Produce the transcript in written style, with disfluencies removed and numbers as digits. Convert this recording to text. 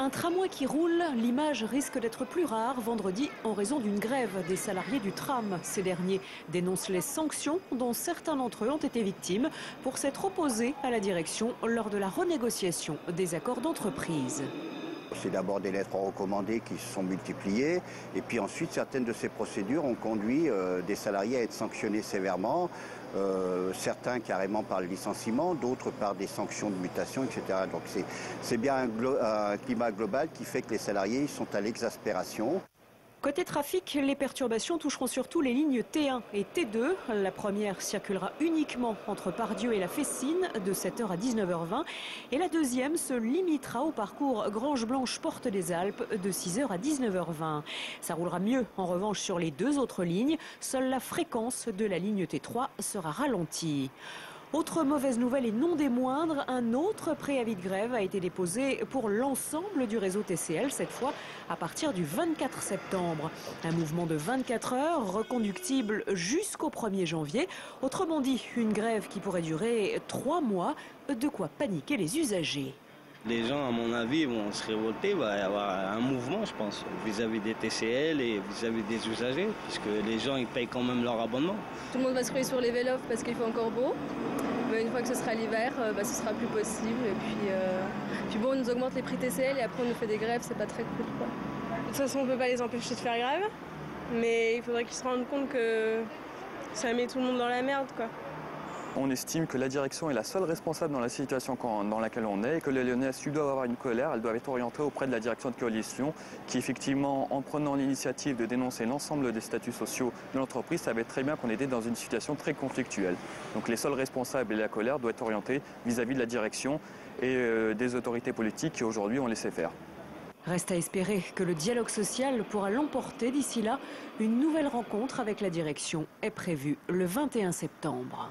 Un tramway qui roule, l'image risque d'être plus rare vendredi en raison d'une grève des salariés du tram. Ces derniers dénoncent les sanctions dont certains d'entre eux ont été victimes pour s'être opposés à la direction lors de la renégociation des accords d'entreprise. C'est d'abord des lettres recommandées qui se sont multipliées et puis ensuite certaines de ces procédures ont conduit des salariés à être sanctionnés sévèrement, certains carrément par le licenciement, d'autres par des sanctions de mutation, etc. Donc c'est bien un climat global qui fait que les salariés sont à l'exaspération. Côté trafic, les perturbations toucheront surtout les lignes T1 et T2. La première circulera uniquement entre Pardieu et la Fessine de 7h à 19h20 et la deuxième se limitera au parcours Grange-Blanche-Porte des Alpes de 6h à 19h20. Ça roulera mieux en revanche sur les deux autres lignes. Seule la fréquence de la ligne T3 sera ralentie. Autre mauvaise nouvelle et non des moindres, un autre préavis de grève a été déposé pour l'ensemble du réseau TCL, cette fois à partir du 24 septembre. Un mouvement de 24 heures, reconductible jusqu'au 1er janvier. Autrement dit, une grève qui pourrait durer 3 mois, de quoi paniquer les usagers. Les gens, à mon avis, vont se révolter, il va y avoir un mouvement, je pense, vis-à-vis des TCL et vis-à-vis des usagers, puisque les gens, ils payent quand même leur abonnement. Tout le monde va se ruer sur les vélos parce qu'il fait encore beau. Mais une fois que ce sera l'hiver, ce sera plus possible. Et puis bon, on nous augmente les prix TCL et après on nous fait des grèves, c'est pas très cool, quoi. De toute façon, on peut pas les empêcher de faire grève, mais il faudrait qu'ils se rendent compte que ça met tout le monde dans la merde, quoi. On estime que la direction est la seule responsable dans la situation dans laquelle on est et que les Lyonnais, s'ils doivent avoir une colère, elles doivent être orientées auprès de la direction de coalition qui, effectivement, en prenant l'initiative de dénoncer l'ensemble des statuts sociaux de l'entreprise, savait très bien qu'on était dans une situation très conflictuelle. Donc les seuls responsables et la colère doivent être orientés vis-à-vis de la direction et des autorités politiques qui aujourd'hui ont laissé faire. Reste à espérer que le dialogue social pourra l'emporter d'ici là. Une nouvelle rencontre avec la direction est prévue le 21 septembre.